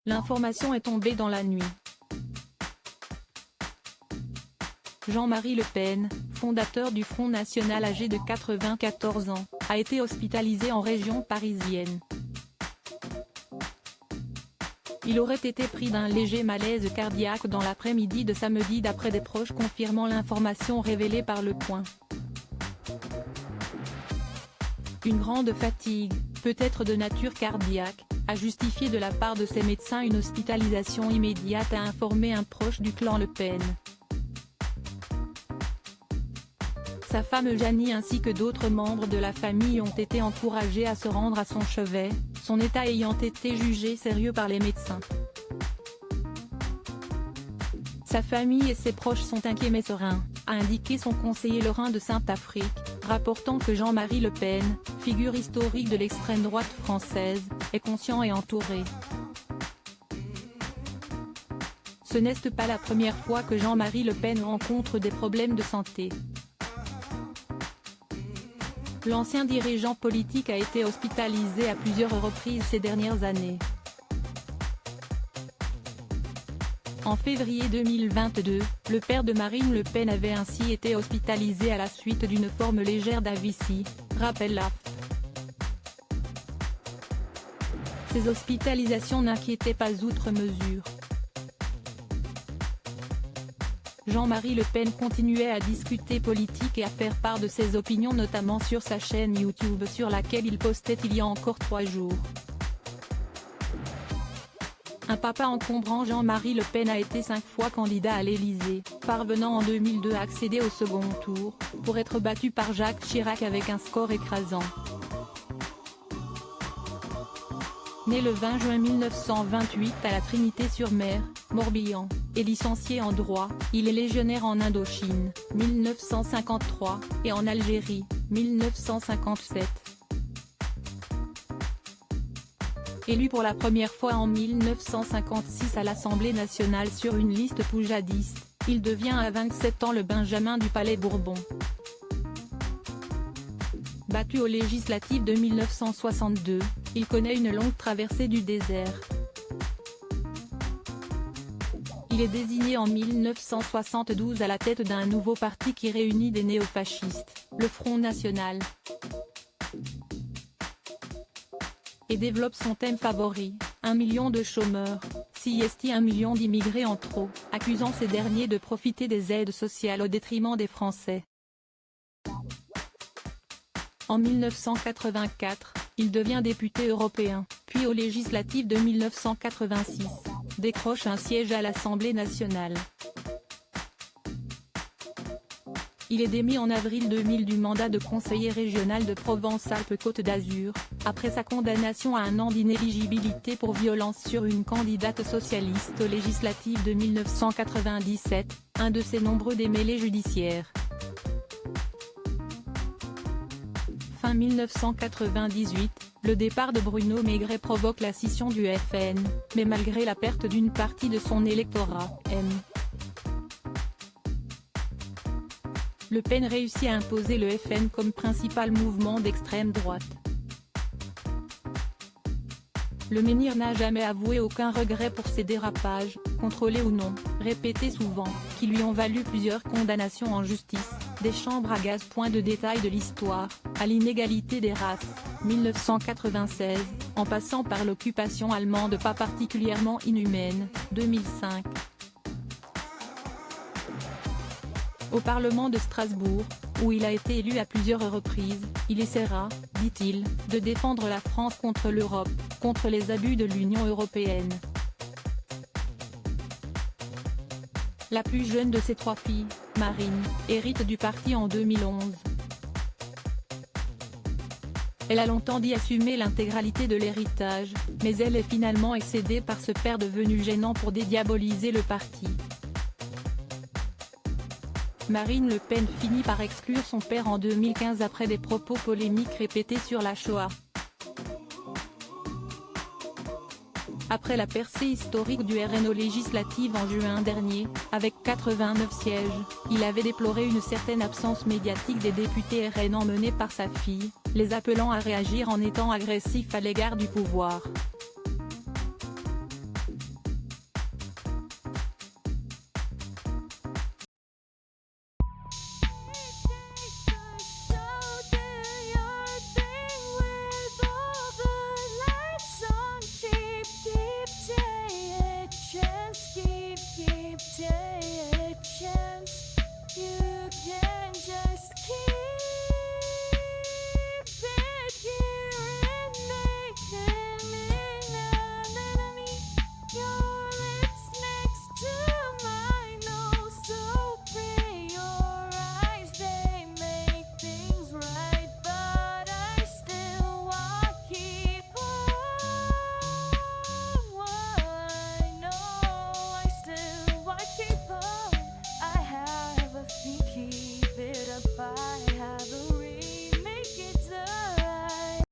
L'information est tombée dans la nuit. Jean-Marie Le Pen, fondateur du Front National âgé de 94 ans, a été hospitalisé en région parisienne. Il aurait été pris d'un léger malaise cardiaque dans l'après-midi de samedi d'après des proches confirmant l'information révélée par Le Point. Une grande fatigue, peut-être de nature cardiaque, a justifié de la part de ses médecins une hospitalisation immédiate, a informé un proche du clan Le Pen. Sa femme Jeannie ainsi que d'autres membres de la famille ont été encouragés à se rendre à son chevet, son état ayant été jugé sérieux par les médecins. Sa famille et ses proches sont inquiets mais sereins, a indiqué son conseiller lorrain de Sainte-Afrique, rapportant que Jean-Marie Le Pen, figure historique de l'extrême droite française, est conscient et entouré. Ce n'est pas la première fois que Jean-Marie Le Pen rencontre des problèmes de santé. L'ancien dirigeant politique a été hospitalisé à plusieurs reprises ces dernières années. En février 2022, le père de Marine Le Pen avait ainsi été hospitalisé à la suite d'une forme légère d'AVC, rappelle l'AFP. Ces hospitalisations n'inquiétaient pas outre mesure. Jean-Marie Le Pen continuait à discuter politique et à faire part de ses opinions notamment sur sa chaîne YouTube sur laquelle il postait il y a encore 3 jours. Un papa encombrant, Jean-Marie Le Pen a été 5 fois candidat à l'Élysée, parvenant en 2002 à accéder au second tour, pour être battu par Jacques Chirac avec un score écrasant. Né le 20 juin 1928 à la Trinité-sur-Mer, Morbihan, et licencié en droit, il est légionnaire en Indochine, 1953, et en Algérie, 1957. Élu pour la première fois en 1956 à l'Assemblée nationale sur une liste poujadiste, il devient à 27 ans le Benjamin du Palais Bourbon. Battu aux législatives de 1962, il connaît une longue traversée du désert. Il est désigné en 1972 à la tête d'un nouveau parti qui réunit des néofascistes, le Front National, et développe son thème favori, 1 million de chômeurs, CST 1 million d'immigrés en trop, accusant ces derniers de profiter des aides sociales au détriment des Français. En 1984, il devient député européen, puis aux législatives de 1986, décroche un siège à l'Assemblée nationale. Il est démis en avril 2000 du mandat de conseiller régional de Provence-Alpes-Côte d'Azur, après sa condamnation à 1 an d'inéligibilité pour violence sur une candidate socialiste aux législatives de 1997, un de ses nombreux démêlés judiciaires. Fin 1998, le départ de Bruno Maigret provoque la scission du FN, mais malgré la perte d'une partie de son électorat, Le Pen réussit à imposer le FN comme principal mouvement d'extrême droite. Le menhir n'a jamais avoué aucun regret pour ses dérapages, contrôlés ou non, répétés souvent, qui lui ont valu plusieurs condamnations en justice, des chambres à gaz. Point de détail de l'histoire, à l'inégalité des races, 1996, en passant par l'occupation allemande pas particulièrement inhumaine, 2005. Au Parlement de Strasbourg, où il a été élu à plusieurs reprises, il essaiera, dit-il, de défendre la France contre l'Europe, contre les abus de l'Union européenne. La plus jeune de ses 3 filles, Marine, hérite du parti en 2011. Elle a longtemps dit assumer l'intégralité de l'héritage, mais elle est finalement excédée par ce père devenu gênant pour dédiaboliser le parti. Marine Le Pen finit par exclure son père en 2015 après des propos polémiques répétés sur la Shoah. Après la percée historique du RN aux législatives en juin dernier, avec 89 sièges, il avait déploré une certaine absence médiatique des députés RN emmenés par sa fille, les appelant à réagir en étant agressifs à l'égard du pouvoir.